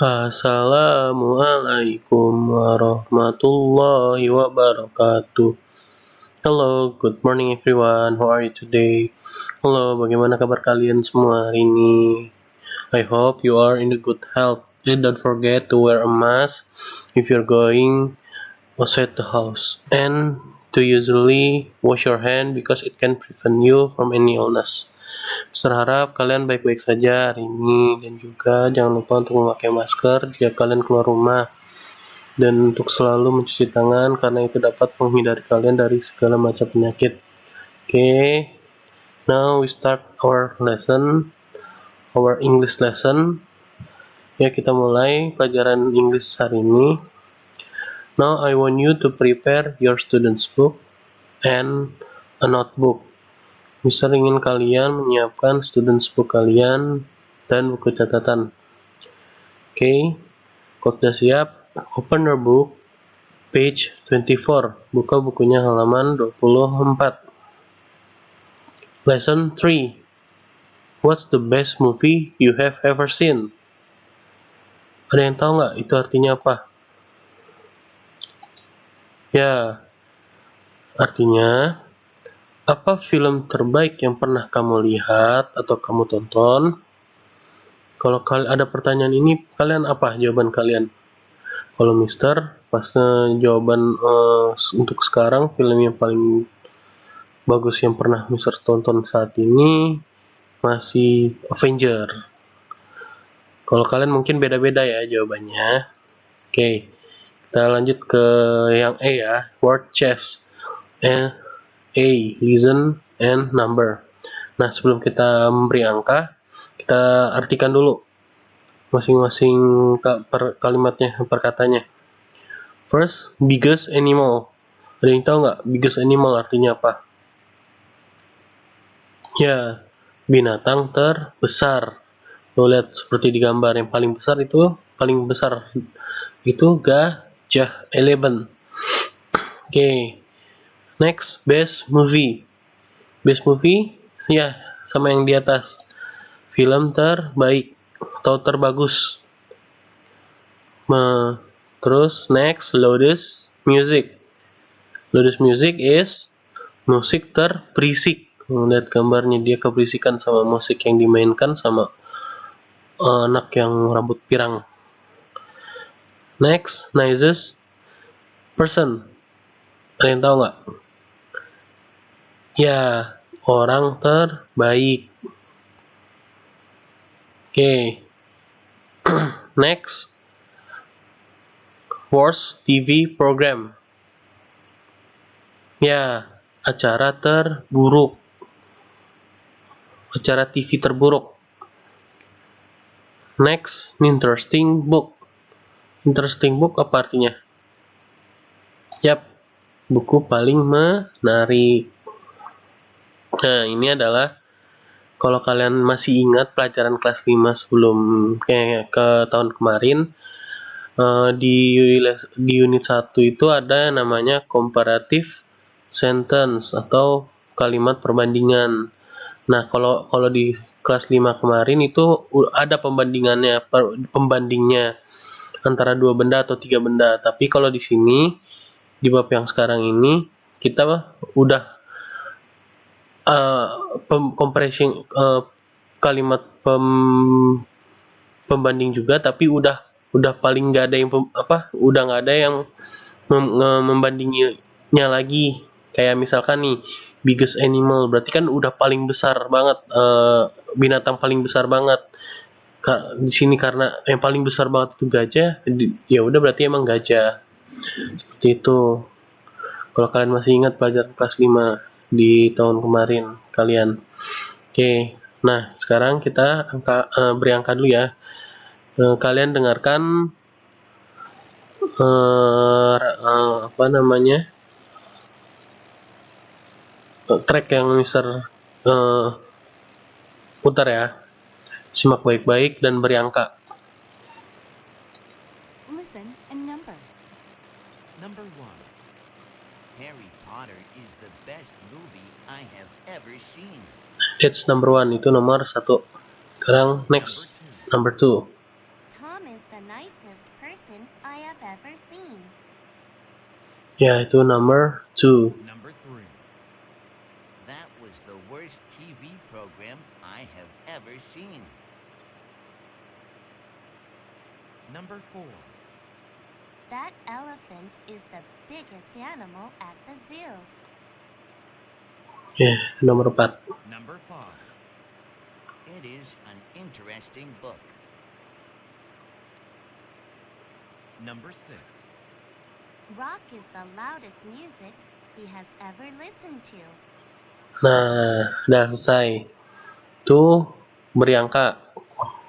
Assalamualaikum warahmatullahi wabarakatuh. Hello, good morning everyone. How are you today? Halo, bagaimana kabar kalian semua hari ini? I hope you are in a good health. And don't forget to wear a mask if you're going outside the house. And to usually wash your hand because it can prevent you from any illness. Berharap kalian baik-baik saja hari ini dan juga jangan lupa untuk memakai masker jika kalian keluar rumah dan untuk selalu mencuci tangan karena itu dapat menghindari kalian dari segala macam penyakit. Okay, now we start our lesson, our English lesson. Ya, kita mulai pelajaran English hari ini. Now I want you to prepare your student's book and a notebook. Mister ingin kalian menyiapkan student's book kalian dan buku catatan. Okay, kalau sudah siap, open your book, page 24. Buka bukunya halaman 24. Lesson 3. What's the best movie you have ever seen? Ada yang tahu nggak itu artinya apa? Ya, artinya apa film terbaik yang pernah kamu lihat atau kamu tonton? Kalau ada pertanyaan ini, kalian apa jawaban kalian? Kalau Mister, pas jawaban untuk sekarang film yang paling bagus yang pernah Mister tonton saat ini masih Avenger. Kalau kalian mungkin beda-beda ya jawabannya. Oke, kita lanjut ke yang A ya, word chess. A, listen and number. Nah, sebelum kita memberi angka, kita artikan dulu masing-masing kalimatnya, perkataannya. First, biggest animal. Ada yang tahu nggak biggest animal artinya apa? Ya, binatang terbesar. Lo lihat seperti di gambar yang paling besar itu gajah, 11. Okay. Next, best movie. Best movie ya sama yang di atas. Film terbaik atau terbagus. Terus next, loudest music. Loudest music is musik terberisik. Lihat gambarnya, dia keberisikan sama musik yang dimainkan sama anak yang rambut pirang. Next, nicest person. Ada yang tahu nggak? Ya, orang terbaik. Okay. Next, worst TV program. Ya, acara terburuk. Acara TV terburuk. Next, interesting book. Interesting book apa artinya? Yap, buku paling menarik. Nah, ini adalah kalau kalian masih ingat pelajaran kelas 5 sebelum ke tahun kemarin, di unit 1 itu ada yang namanya comparative sentence atau kalimat perbandingan. Nah, kalau di kelas 5 kemarin itu ada pembandingnya antara 2 benda atau 3 benda. Tapi kalau di sini di bab yang sekarang ini kita udah comparison kalimat pembanding juga, tapi udah paling nggak ada yang udah nggak ada yang membandinginya lagi. Kayak misalkan nih, biggest animal berarti kan udah paling besar banget, binatang paling besar banget. Di sini karena yang paling besar banget itu gajah, ya udah berarti emang gajah. Seperti itu. Kalau kalian masih ingat pelajaran kelas 5 di tahun kemarin kalian. Oke. Nah, sekarang kita beri angka dulu ya. Kalian dengarkan track yang Mister putar ya. Simak baik-baik dan beri angka. Listen and number. Number 1. Harry Potter is the best movie I have ever seen. That's number 1, itu nomor 1. Sekarang next, number 2. Tom is the Ya, itu number 2. Number 3. That was the worst TV program I have ever seen. Number 4. That elephant is the biggest animal at the zoo. Ya, nomor 4. Number 5. It is an interesting book. Number 6. Rock is the loudest music he has ever listened to. Nah, udah selesai. Itu beri angka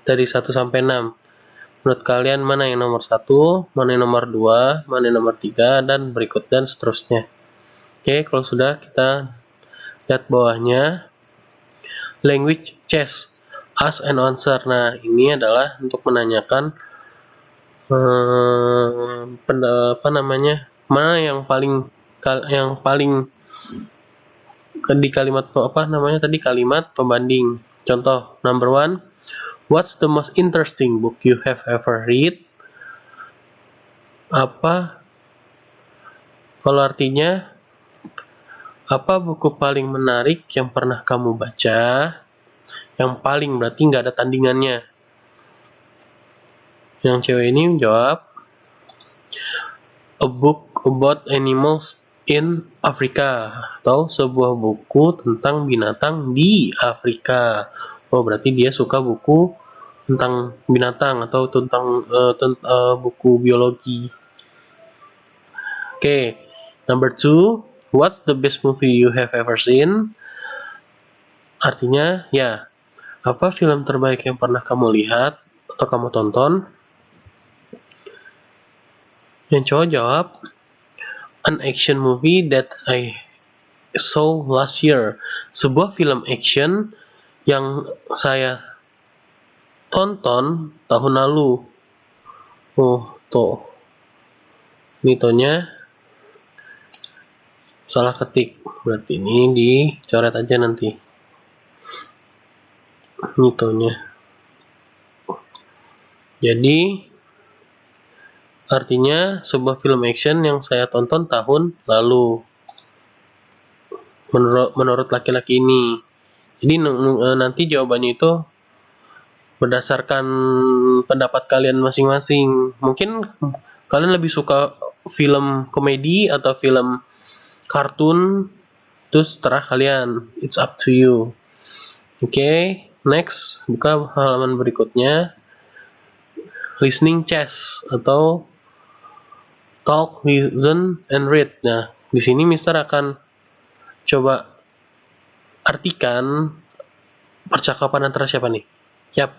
dari 1 sampai 6. Menurut kalian mana yang nomor 1, mana yang nomor 2, mana yang nomor 3, dan berikut dan seterusnya. Oke, kalau sudah kita lihat bawahnya. Language chess, ask and answer. Nah, ini adalah untuk menanyakan mana yang paling di kalimat kalimat pembanding. Contoh, number 1, what's the most interesting book you have ever read? Apa kalau artinya apa buku paling menarik yang pernah kamu baca? Yang paling berarti nggak ada tandingannya. Yang cewek ini menjawab, a book about animals in Africa, atau sebuah buku tentang binatang di Afrika. Oh, berarti dia suka buku tentang binatang atau tentang buku biologi. Oke, number 2, what's the best movie you have ever seen? Artinya, ya, apa film terbaik yang pernah kamu lihat atau kamu tonton? Yang cowok jawab, an action movie that I saw last year. Sebuah film action yang saya tonton tahun lalu. Oh, tuh. Mitonya salah ketik. Berarti ini dicoret aja nanti. Mitonya. Jadi artinya sebuah film action yang saya tonton tahun lalu. Menurut laki-laki ini. Jadi nanti jawabannya itu berdasarkan pendapat kalian masing-masing. Mungkin kalian lebih suka film komedi atau film kartun, terus terserah kalian. It's up to you. Oke, next, buka halaman berikutnya. Listening chess atau talk, listen, and read. Nah, di sini Mister akan coba artikan percakapan antara siapa nih? Yap,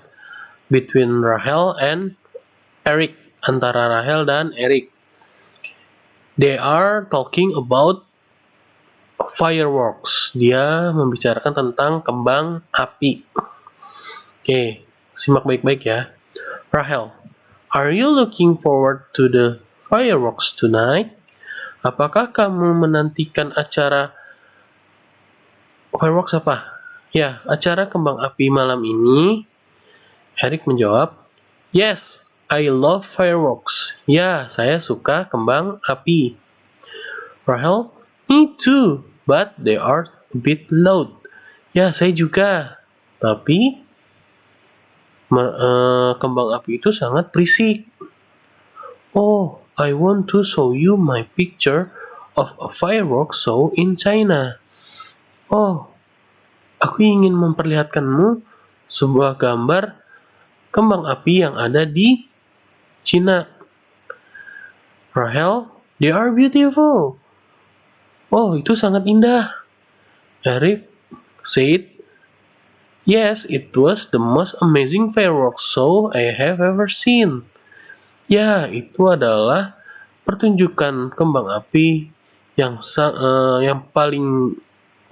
between Rahel and Eric. Antara Rahel dan Eric. They are talking about fireworks. Dia membicarakan tentang kembang api. Oke, simak baik-baik ya. Rahel, are you looking forward to the fireworks tonight? Apakah kamu menantikan acara fireworks apa? Ya, acara kembang api malam ini. Eric menjawab, yes, I love fireworks. Ya, saya suka kembang api. Rahel, me too, but they are a bit loud. Ya, saya juga. Tapi kembang api itu sangat berisik. Oh, I want to show you my picture of a fireworks show in China. Oh, aku ingin memperlihatkanmu sebuah gambar kembang api yang ada di Cina. Rahel, they are beautiful. Oh, itu sangat indah. Eric said, yes, it was the most amazing fireworks show I have ever seen. Ya, itu adalah pertunjukan kembang api yang paling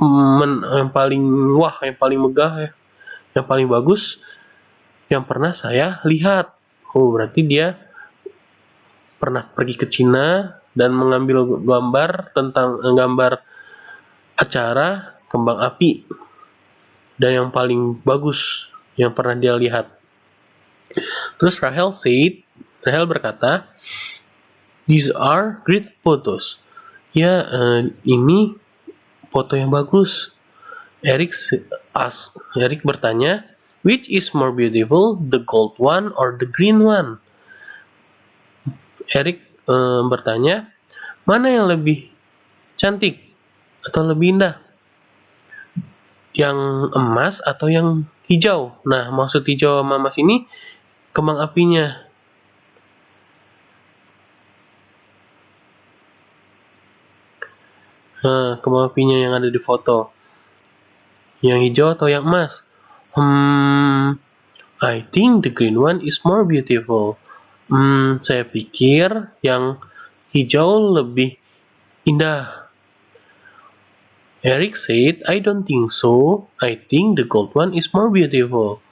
yang paling megah ya, yang paling bagus yang pernah saya lihat. Oh, berarti dia pernah pergi ke Cina dan mengambil gambar acara kembang api dan yang paling bagus yang pernah dia lihat. Terus Rahel berkata, these are great photos. Ya, ini foto yang bagus. Eric bertanya, which is more beautiful, the gold one or the green one? Eric bertanya, mana yang lebih cantik atau lebih indah? Yang emas atau yang hijau? Nah, maksud hijau sama emas ini kembang apinya. Nah, kembang apinya yang ada di foto. Yang hijau atau yang emas? I think the green one is more beautiful. Saya pikir yang hijau lebih indah. Eric said, I don't think so. I think the gold one is more beautiful.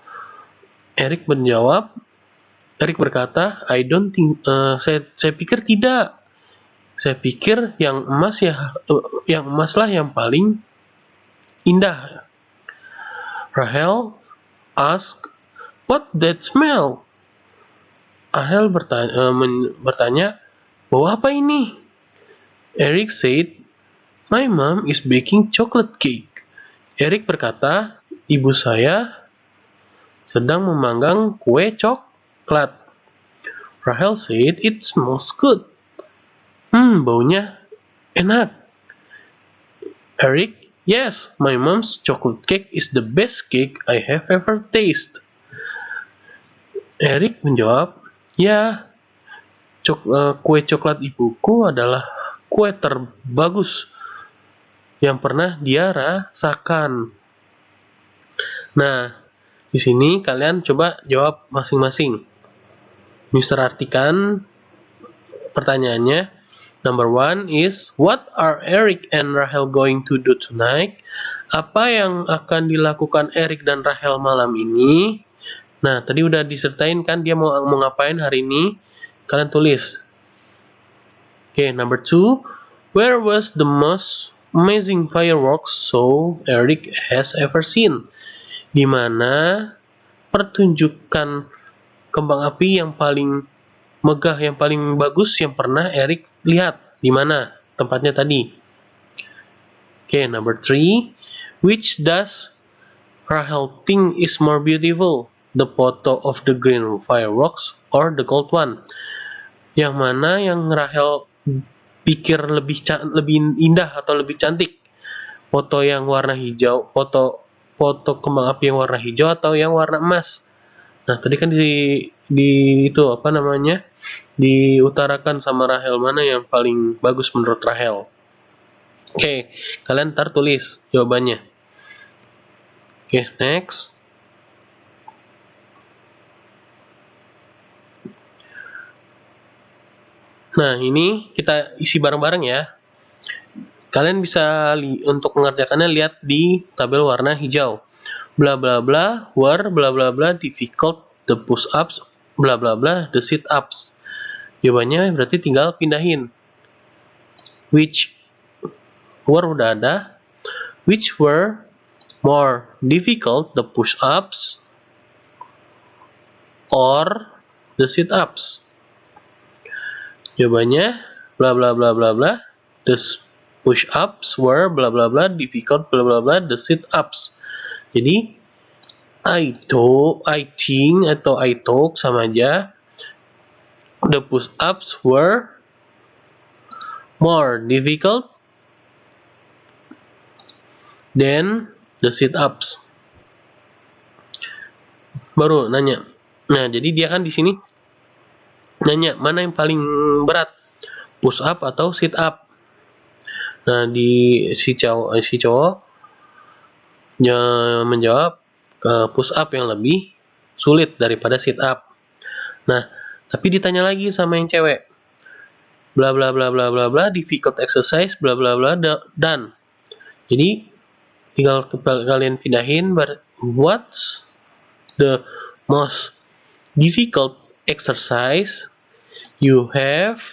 Eric berkata, I don't think, saya pikir tidak. Saya pikir yang emas lah yang paling indah. Rahel asked, what that smell? Rahel bertanya, bau apa ini? Eric said, my mom is baking chocolate cake. Eric berkata, ibu saya sedang memanggang kue coklat. Rahel said, it smells good. Baunya enak. Eric, yes, my mom's chocolate cake is the best cake I have ever tasted. Eric menjawab, ya, kue coklat ibuku adalah kue terbagus yang pernah dia rasakan. Nah, di sini kalian coba jawab masing-masing. Mister artikan pertanyaannya. Number 1 is, what are Eric and Rahel going to do tonight? Apa yang akan dilakukan Eric dan Rahel malam ini? Nah, tadi udah disertain kan dia mau ngapain hari ini? Kalian tulis. Oke, number 2, where was the most amazing fireworks show Eric has ever seen? Di mana pertunjukan kembang api yang paling megah, yang paling bagus yang pernah Eric lihat? Di mana tempatnya tadi? Oke, number 3, which does Rahel think is more beautiful? The photo of the green fireworks or the gold one? Yang mana yang Rahel pikir lebih indah atau lebih cantik? Foto yang warna hijau, foto kembang api yang warna hijau atau yang warna emas? Nah, tadi kan diutarakan sama Rahel mana yang paling bagus menurut Rahel. Oke, kalian ntar tulis jawabannya. Oke, next. Nah, ini kita isi bareng-bareng ya. Kalian bisa untuk mengerjakannya lihat di tabel warna hijau. Bla bla bla were bla bla bla difficult the push ups bla bla bla the sit ups. Jawabannya berarti tinggal pindahin. Which were udah ada. Which were more difficult the push ups or the sit ups? Jawabannya bla bla bla bla bla. The push ups were bla bla bla difficult bla bla bla the sit ups. Jadi I think atau I talk sama aja. The push ups were more difficult than the sit ups. Baru nanya. Nah, jadi dia kan di sini nanya mana yang paling berat, push up atau sit up. Nah, si cowok menjawab push up yang lebih sulit daripada sit up. Nah, tapi ditanya lagi sama yang cewek. Bla bla bla bla bla bla difficult exercise bla bla bla done. Jadi tinggal kalian pindahin what's the most difficult exercise you have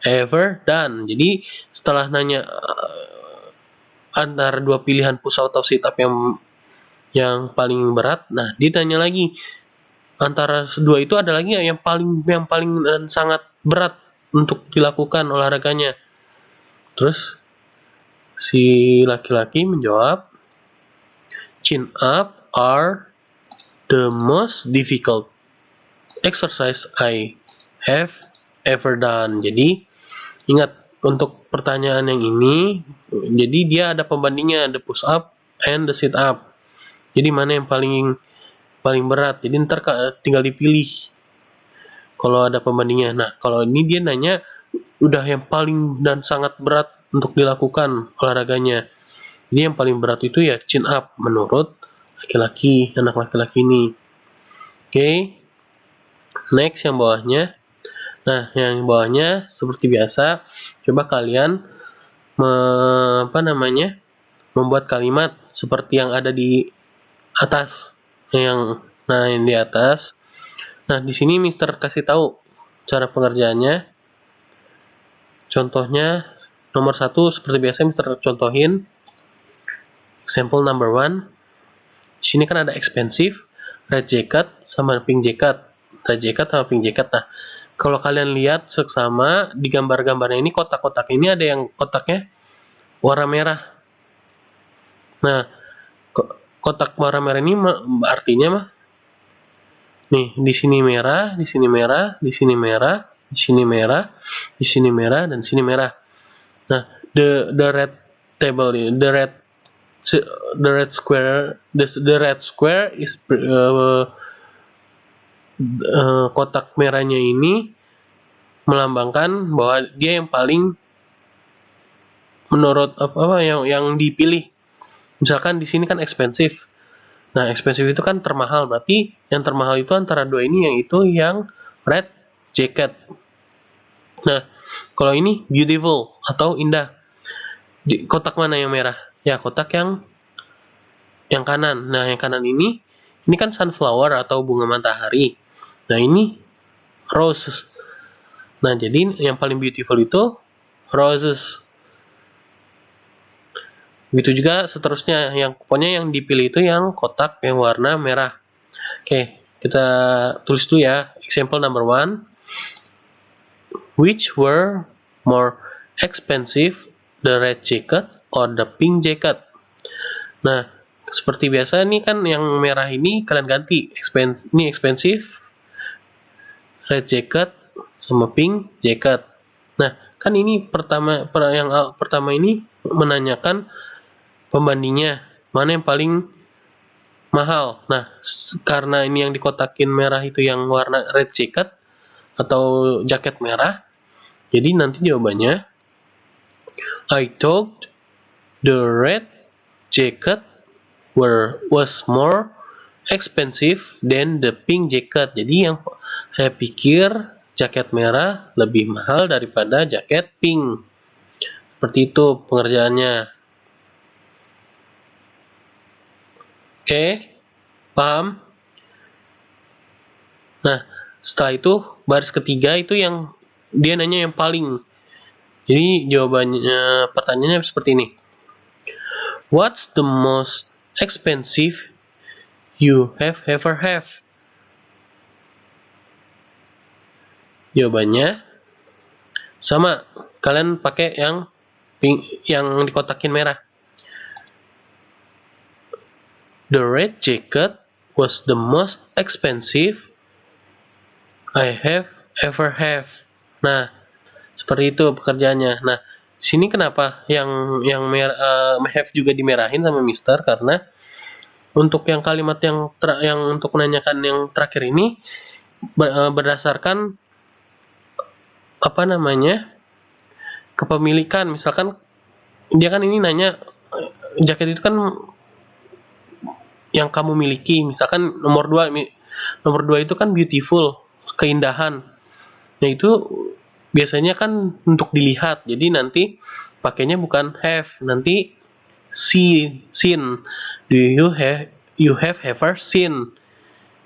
ever done. Jadi setelah nanya antara dua pilihan push up atau sit up yang paling berat, nah dia tanya lagi antara dua itu ada lagi yang paling sangat berat untuk dilakukan olahraganya. Terus si laki-laki menjawab, chin up are the most difficult exercise I have ever done. Jadi ingat untuk pertanyaan yang ini, jadi dia ada pembandingnya, the push up and the sit up. Jadi mana yang paling berat? Jadi ntar tinggal dipilih kalau ada pembandingnya. Nah, kalau ini dia nanya udah yang paling dan sangat berat untuk dilakukan olahraganya. Jadi yang paling berat itu ya chin up menurut anak laki-laki ini. Oke. Next yang bawahnya. Nah, yang bawahnya seperti biasa, coba kalian membuat kalimat seperti yang ada di atas. Yang di atas. Nah, di sini Mister kasih tahu cara pengerjaannya. Contohnya nomor 1 seperti biasa Mister contohin. Example number 1. Di sini kan ada expensive, red jacket sama pink jacket. Red jacket sama pink jacket. Nah, kalau kalian lihat seksama di gambar-gambarnya ini, kotak-kotak ini ada yang kotaknya warna merah. Nah, kotak warna merah ini artinya nih, di sini merah, di sini merah, di sini merah, di sini merah, di sini merah, dan di sini merah. Nah, the red table ini, the red square is kotak merahnya ini melambangkan bahwa dia yang paling menurut yang dipilih. Misalkan di sini kan expensive. Nah, expensive itu kan termahal, berarti yang termahal itu antara dua ini, yang red jacket. Nah, kalau ini beautiful atau indah. Di kotak mana yang merah? Ya, kotak yang kanan. Nah, yang kanan ini kan sunflower atau bunga matahari. Nah, ini roses. Nah, jadi yang paling beautiful itu roses. Begitu juga seterusnya, pokoknya yang dipilih itu yang kotak yang warna merah. Oke, kita tulis dulu ya. Example number 1. Which were more expensive, the red jacket or the pink jacket? Nah, seperti biasa nih kan yang merah ini kalian ganti. Ini expensive, red jacket sama pink jacket. Nah, kan ini yang pertama ini menanyakan pembandingnya, mana yang paling mahal. Nah, karena ini yang dikotakin merah itu yang warna red jacket atau jaket merah, jadi nanti jawabannya I thought the red jacket was more expensive than the pink jacket. Jadi yang saya pikir jaket merah lebih mahal daripada jaket pink. Seperti itu pengerjaannya. Oke, paham? Nah, setelah itu baris ketiga itu yang dia nanya yang paling. Jadi jawabannya, pertanyaannya seperti ini. What's the most expensive you have ever have? Jawabannya sama, kalian pakai yang pink, yang dikotakin merah. The red jacket was the most expensive I have ever have. Nah, seperti itu pekerjaannya. Nah, sini kenapa yang have juga dimerahin sama Mister, karena untuk yang kalimat yang untuk menanyakan yang terakhir ini berdasarkan kepemilikan. Misalkan dia kan ini nanya jaket itu kan yang kamu miliki. Misalkan nomor 2 itu kan beautiful, keindahan. Nah, itu biasanya kan untuk dilihat. Jadi nanti pakainya bukan have, nanti seen. Do you have ever seen?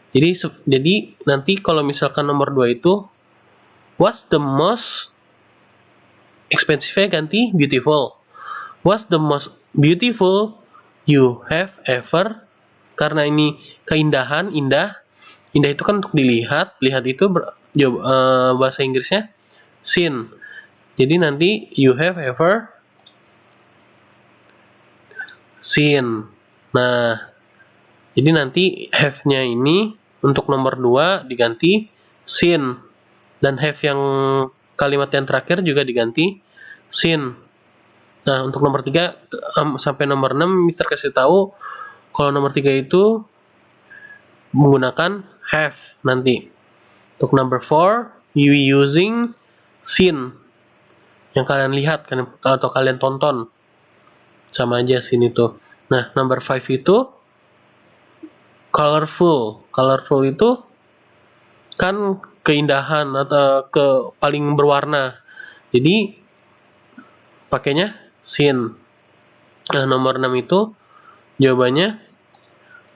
Jadi nanti kalau misalkan nomor 2 itu what's the most expensive ganti beautiful. What's the most beautiful you have ever? Karena ini keindahan, indah itu kan untuk dilihat. Lihat itu bahasa Inggrisnya seen. Jadi nanti you have ever seen. Nah, jadi nanti have-nya ini untuk nomor 2 diganti seen. Dan have yang kalimat yang terakhir juga diganti seen. Nah, untuk nomor 3 sampai nomor 6 Mister kasih tahu kalau nomor 3 itu menggunakan have nanti. Untuk number 4, you using seen. Yang kalian lihat kan atau kalian tonton. Sama aja sini tuh. Nah, number 5 itu colorful. Colorful itu kan keindahan atau paling berwarna. Jadi pakainya seen. Nah, nomor 6 itu jawabannya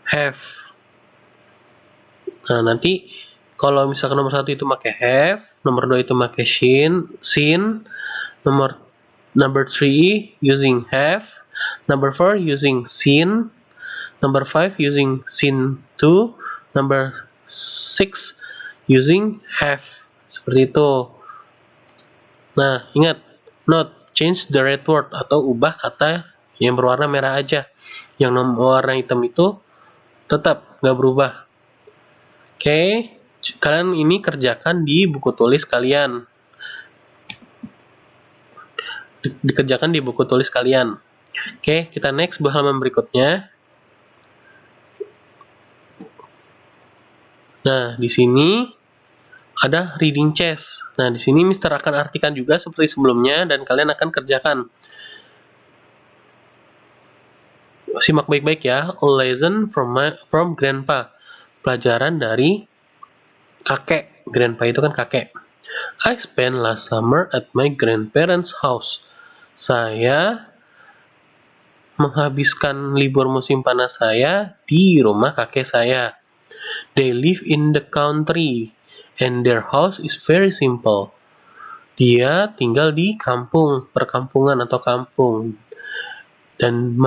have. Nah, nanti kalau misalkan nomor 1 itu pakai have, nomor 2 itu pakai seen, number 3 using have, number 4 using seen, number 5 using seen 2, number 6 using have. Seperti itu. Nah, ingat, not change the red word atau ubah kata yang berwarna merah aja. Yang warna hitam itu tetap nggak berubah. Oke, kalian ini kerjakan di buku tulis kalian. Dikerjakan di buku tulis kalian. Oke, kita next ke halaman berikutnya. Nah, di sini ada reading chess. Nah, di sini Mister akan artikan juga seperti sebelumnya dan kalian akan kerjakan. Simak baik-baik ya. A lesson from grandpa. Pelajaran dari kakek. Grandpa itu kan kakek. I spent last summer at my grandparents' house. Saya menghabiskan libur musim panas saya di rumah kakek saya. They live in the country and their house is very simple. Dia tinggal di kampung, perkampungan atau kampung. Dan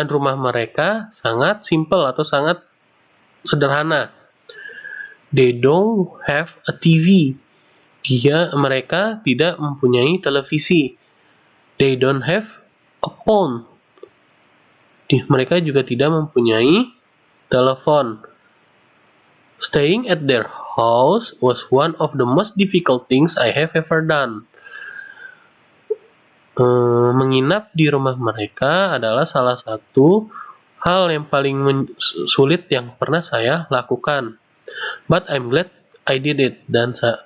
rumah mereka sangat simple atau sangat sederhana. They don't have a TV. Mereka tidak mempunyai televisi. They don't have a phone. Mereka juga tidak mempunyai telepon. Staying at their house was one of the most difficult things I have ever done. Menginap di rumah mereka adalah salah satu hal yang paling sulit yang pernah saya lakukan. But I'm glad I did it.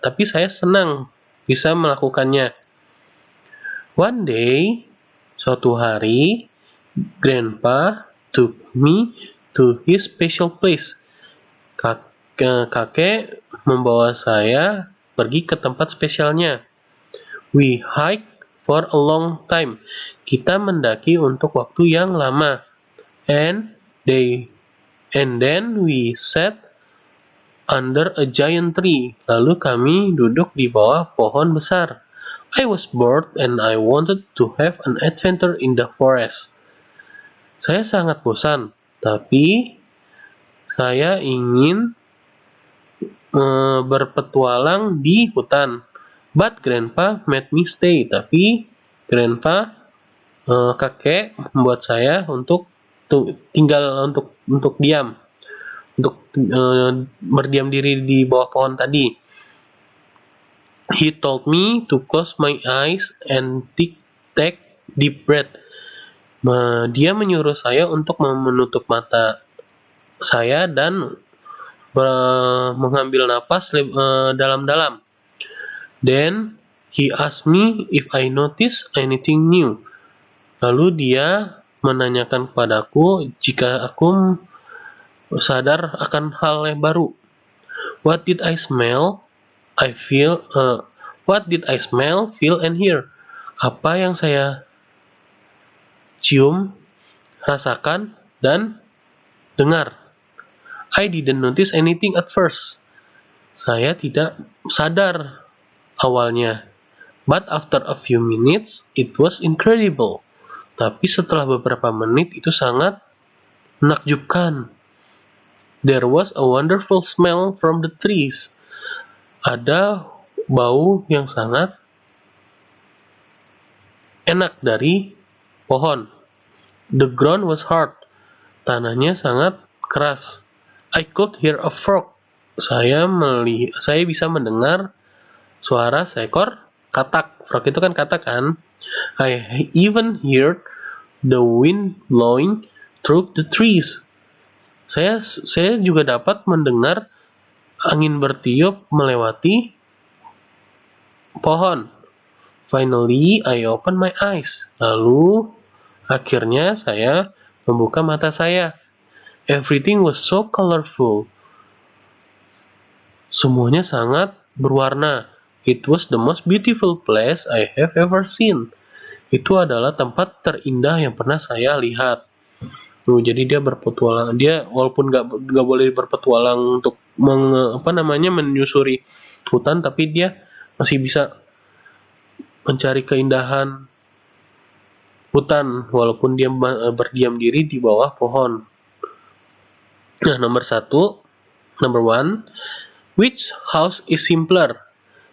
Tapi saya senang bisa melakukannya. One day, suatu hari, Grandpa took me to his special place. Kakek membawa saya pergi ke tempat spesialnya. We hiked for a long time. Kita mendaki untuk waktu yang lama. And then we sat under a giant tree. Lalu kami duduk di bawah pohon besar. I was bored and I wanted to have an adventure in the forest. Saya sangat bosan, tapi saya ingin berpetualang di hutan. But Grandpa made me stay. Tapi Grandpa, kakek, membuat saya untuk tinggal untuk diam, untuk berdiam diri di bawah pohon tadi. He told me to close my eyes and take deep breath. Dia menyuruh saya untuk menutup mata saya dan mengambil napas dalam-dalam. Then he asked me if I noticed anything new. Lalu dia menanyakan kepadaku jika aku sadar akan hal yang baru. What did I smell, feel, and hear? Apa yang saya cium, rasakan, dan dengar? I didn't notice anything at first. Saya tidak sadar awalnya. But after a few minutes, it was incredible. Tapi setelah beberapa menit, itu sangat menakjubkan. There was a wonderful smell from the trees. Ada bau yang sangat enak dari pohon. The ground was hard. Tanahnya sangat keras. I could hear a frog. Saya bisa mendengar suara seekor katak. Frog itu kan katak kan? I even heard the wind blowing through the trees. Saya juga dapat mendengar angin bertiup melewati pohon. Finally, I opened my eyes. Lalu, akhirnya saya membuka mata saya. Everything was so colorful. Semuanya sangat berwarna. It was the most beautiful place I have ever seen. Itu adalah tempat terindah yang pernah saya lihat. Jadi dia berpetualang. Dia walaupun nggak boleh berpetualang untuk menyusuri hutan, tapi dia masih bisa mencari keindahan hutan walaupun dia berdiam diri di bawah pohon. Nah, number one, which house is simpler?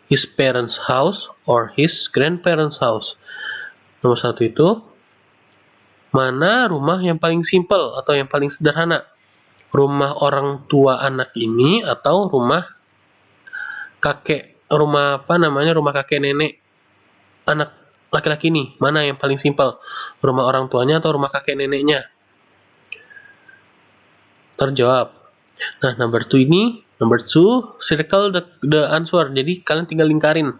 His parents' house or his grandparents' house? Nomor 1 itu, mana rumah yang paling simpel atau yang paling sederhana? Rumah orang tua anak ini atau rumah kakek nenek anak laki-laki ini? Mana yang paling simpel? Rumah orang tuanya atau rumah kakek neneknya? Terjawab. Nah, number two, circle the answer. Jadi kalian tinggal lingkarin.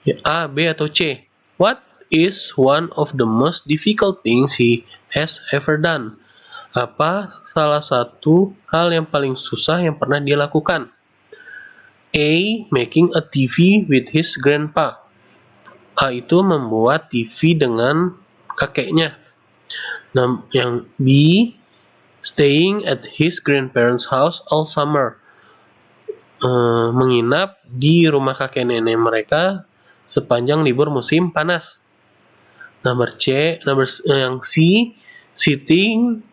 Ya, A, B, atau C. What is one of the most difficult things he has ever done? Apa salah satu hal yang paling susah yang pernah dia lakukan? A, making a TV with his grandpa. A itu membuat TV dengan kakeknya. Nah, yang B, staying at his grandparents' house all summer. Menginap di rumah kakek nenek mereka sepanjang libur musim panas. Yang C, sitting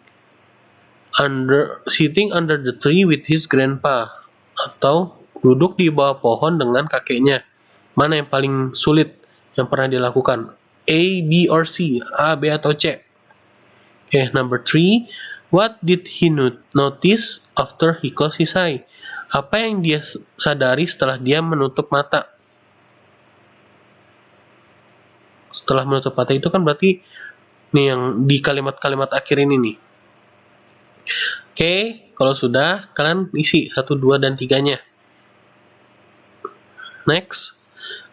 under the tree with his grandpa, atau duduk di bawah pohon dengan kakeknya. Mana yang paling sulit yang pernah dilakukan? A, B, or C? A, B, atau C? Number 3, what did he notice after he closed his eye? Apa yang dia sadari setelah dia menutup mata? Setelah menutup mata itu kan berarti nih yang di kalimat-kalimat akhir ini nih. Oke, kalau sudah kalian isi 1, 2, dan 3-nya. Next.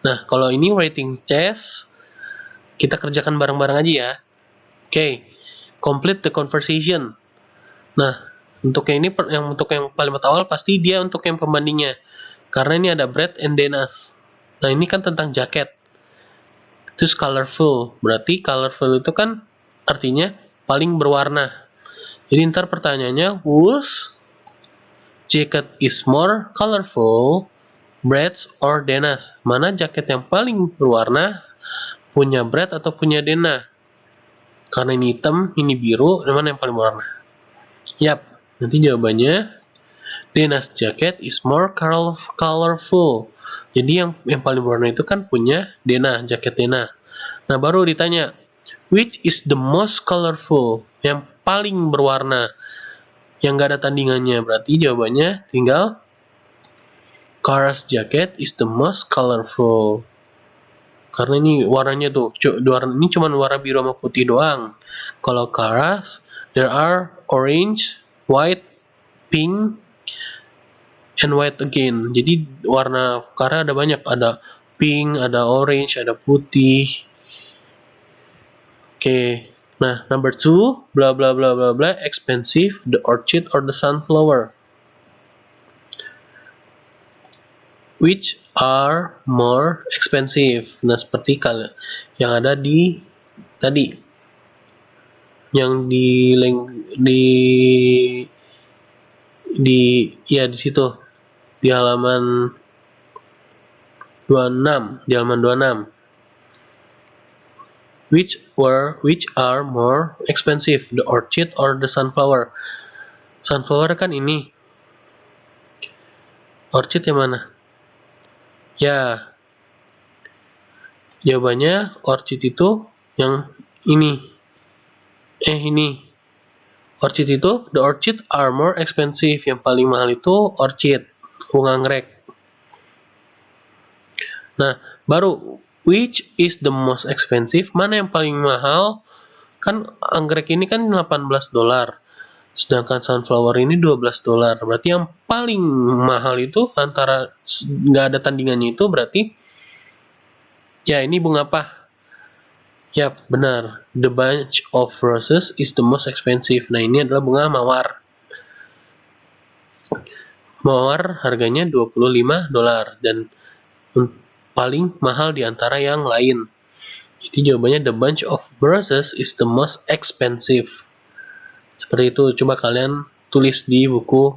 Nah, kalau ini writing chess, kita kerjakan bareng-bareng aja ya. Oke, complete the conversation. Nah, untuk yang kalimat awal pasti dia untuk yang pembandingnya. Karena ini ada Brad and Dennis. Nah, ini kan tentang jaket. Terus colorful. Berarti colorful itu kan artinya paling berwarna. Jadi ntar pertanyaannya, whose jacket is more colorful, Brad's or Dennis? Mana jaket yang paling berwarna, punya Brad atau punya Dena? Karena ini hitam, ini biru, mana yang paling berwarna? Yap, nanti jawabannya Dena's jacket is more colorful. Jadi yang paling berwarna itu kan punya Dena, jaket Dena. Nah, baru ditanya, which is the most colorful? Yang paling berwarna, yang gak ada tandingannya. Berarti jawabannya tinggal Kara's jacket is the most colorful. Karena ini warnanya tuh, ini cuma warna biru sama putih doang. Kalau Kara's, there are orange, white, pink, and white again. Jadi warna Kara ada banyak, ada pink, ada orange, ada putih. Oke. Nah, number 2, blah blah blah blah blah, expensive, the orchid or the sunflower? Which are more expensive? Nah, seperti yang ada di tadi. Yang di situ. Di halaman 26. Which are more expensive, the orchid or the sunflower? Sunflower kan ini. Orchid yang mana? Ya. Jawabannya orchid itu yang ini. Orchid itu, the orchid are more expensive. Yang paling mahal itu orchid, bunga anggrek. Nah, baru which is the most expensive? Mana yang paling mahal? Kan anggrek ini kan $18. Sedangkan sunflower ini $12. Berarti yang paling mahal itu antara nggak ada tandingannya itu berarti ya ini bunga apa? Yap, benar. The bunch of roses is the most expensive. Nah, ini adalah bunga mawar. Mawar harganya $25 dan paling mahal di antara yang lain. Jadi jawabannya the bunch of roses is the most expensive. Seperti itu, coba kalian tulis di buku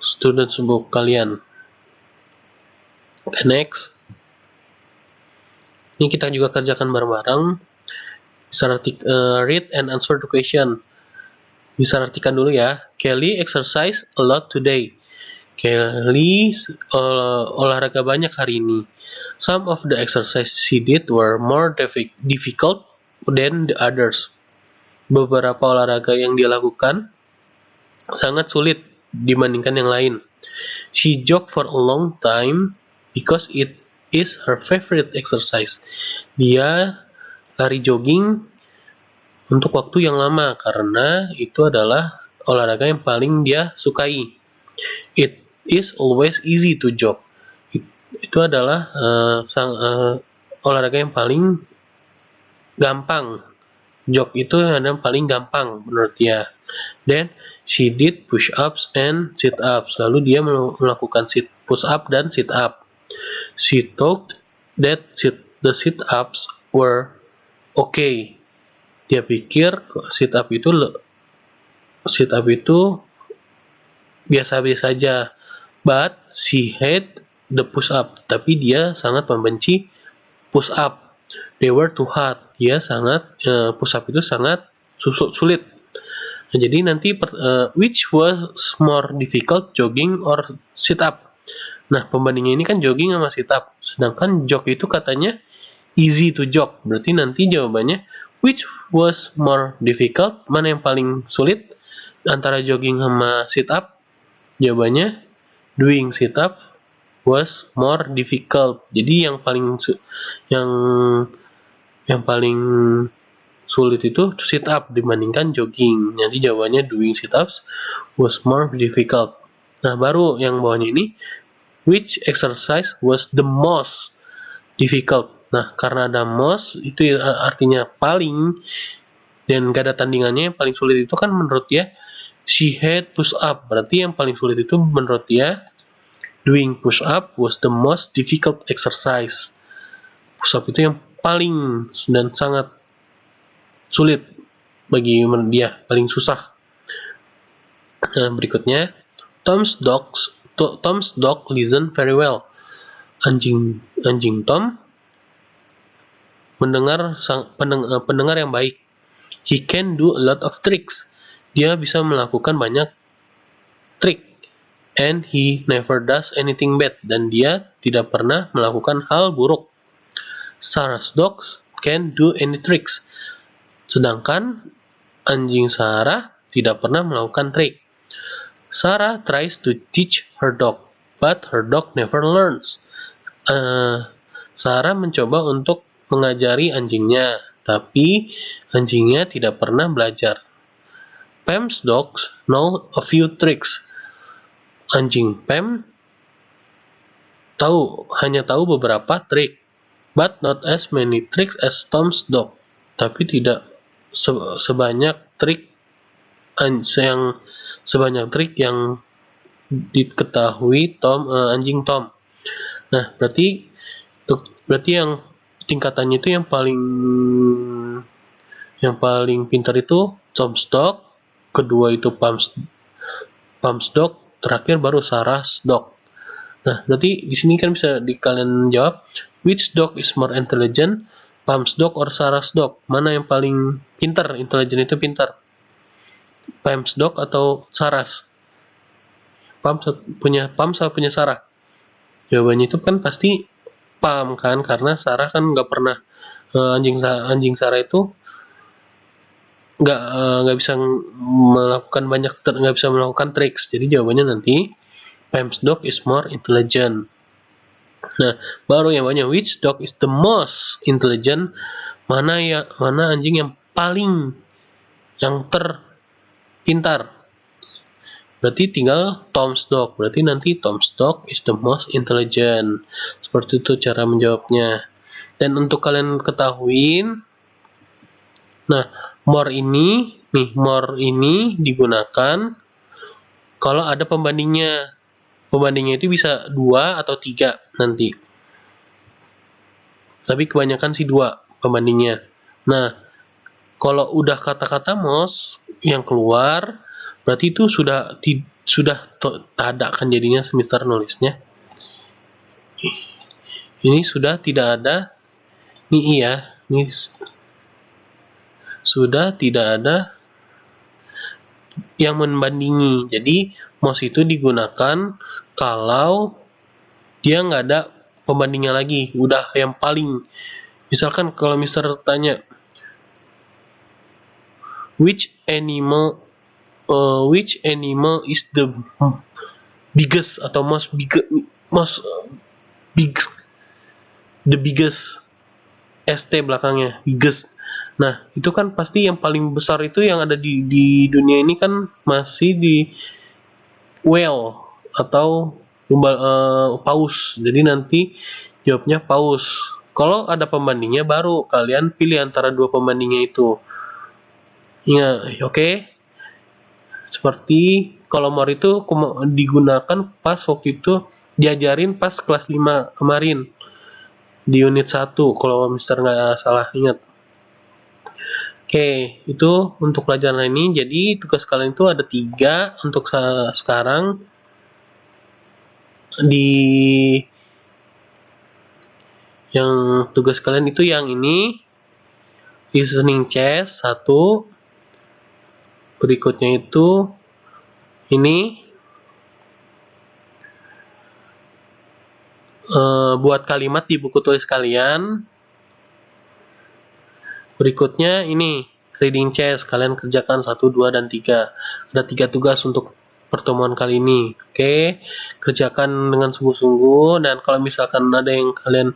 students book kalian. Okay, next. Ini kita juga kerjakan bareng-bareng. Bisa read and answer the question. Bisa artikan dulu ya. Kelly exercise a lot today. Kelly olahraga banyak hari ini. Some of the exercise she did were more difficult than the others. Beberapa olahraga yang dia lakukan sangat sulit dibandingkan yang lain. She jogged for a long time because it is her favorite exercise. Dia lari jogging untuk waktu yang lama karena itu adalah olahraga yang paling dia sukai. It is always easy to jog. Itu adalah olahraga yang paling gampang. Jog itu yang paling gampang menurut dia. Then she did push-ups and sit-ups. Lalu dia melakukan push-up dan sit-up. She thought that the sit-ups were okay. Dia pikir sit-up itu biasa-biasa saja. But she hate the push-up. Tapi dia sangat membenci push-up. They were too hard. Dia sangat push-up itu sangat sulit. Nah, jadi nanti which was more difficult, jogging or sit-up? Nah, pembandingnya ini kan jogging sama sit-up. Sedangkan jog itu katanya easy to jog. Berarti nanti jawabannya which was more difficult? Mana yang paling sulit antara jogging sama sit-up? Jawabannya doing sit-up was more difficult. Jadi yang paling sulit itu sit-up dibandingkan jogging. Jadi jawabannya doing sit-ups was more difficult. Nah, baru yang bawahnya ini which exercise was the most difficult. Nah, karena ada most itu artinya paling dan gak ada tandingannya. Yang paling sulit itu kan menurut dia she had push-up. Berarti yang paling sulit itu menurut dia doing push-up was the most difficult exercise. Push-up itu yang paling dan sangat sulit bagi dia, paling susah. Nah, berikutnya, Tom's dog listen very well. Anjing Tom pendengar yang baik. He can do a lot of tricks. Dia bisa melakukan banyak trik. And he never does anything bad. Dan dia tidak pernah melakukan hal buruk. Sarah's dogs can do any tricks. Sedangkan anjing Sarah tidak pernah melakukan trik. Sarah tries to teach her dog, but her dog never learns. Sarah mencoba untuk mengajari anjingnya, tapi anjingnya tidak pernah belajar. Pam's dogs know a few tricks. Anjing Pam hanya tahu beberapa trik, but not as many tricks as Tom's dog. Tapi tidak sebanyak trik yang diketahui anjing Tom. Nah, berarti yang tingkatannya itu yang paling pintar itu Tom's dog, kedua itu Pam's dog, terakhir baru Sarah's dog. Nah, berarti di sini kan bisa kalian jawab which dog is more intelligent, Pam's dog or Sarah's dog? Mana yang paling pintar? Intelligent itu pintar. Pam's dog atau Sarah's? Pam punya Sarah? Jawabannya itu kan pasti spam kan, karena Sarah kan nggak pernah anjing Sarah itu nggak bisa melakukan tricks. Jadi jawabannya nanti Pam's dog is more intelligent. Nah, baru yang banyak, which dog is the most intelligent? Mana anjing yang terpintar? Berarti tinggal Tom's dog. Berarti nanti Tom's dog is the most intelligent. Seperti itu cara menjawabnya. Dan untuk kalian ketahuin, nah, more ini digunakan kalau ada pembandingnya. Pembandingnya itu bisa 2 atau 3 nanti. Tapi kebanyakan sih 2 pembandingnya. Nah, kalau udah kata-kata most yang keluar, berarti itu sudah ada kan jadinya semester nulisnya. Ini sudah tidak ada ini sudah tidak ada yang membandingi. Jadi most itu digunakan kalau dia nggak ada pembandingnya lagi, udah yang paling. Misalkan kalau mister tanya which animal is the biggest atau the biggest ST belakangnya biggest. Nah, itu kan pasti yang paling besar itu yang ada di dunia ini kan masih di whale atau paus. Jadi nanti jawabnya paus. Kalau ada pembandingnya baru kalian pilih antara 2 pembandingnya itu. Ingat, oke? Seperti kalau more itu digunakan pas waktu itu diajarin pas kelas 5 kemarin di unit 1 kalau mister nggak salah ingat. Oke, itu untuk pelajaran ini. Jadi tugas kalian itu ada 3 untuk sekarang. Yang tugas kalian itu yang ini, listening chess 1. Berikutnya itu ini buat kalimat di buku tulis kalian. Berikutnya ini reading chess, kalian kerjakan 1, 2, dan 3. Ada 3 tugas untuk pertemuan kali ini. Oke, kerjakan dengan sungguh-sungguh, dan kalau misalkan ada yang kalian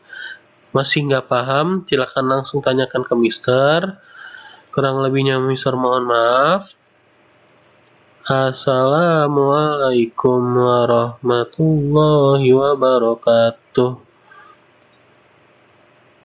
masih nggak paham, silakan langsung tanyakan ke mister. Kurang lebihnya mister mohon maaf. Assalamualaikum warahmatullahi wabarakatuh.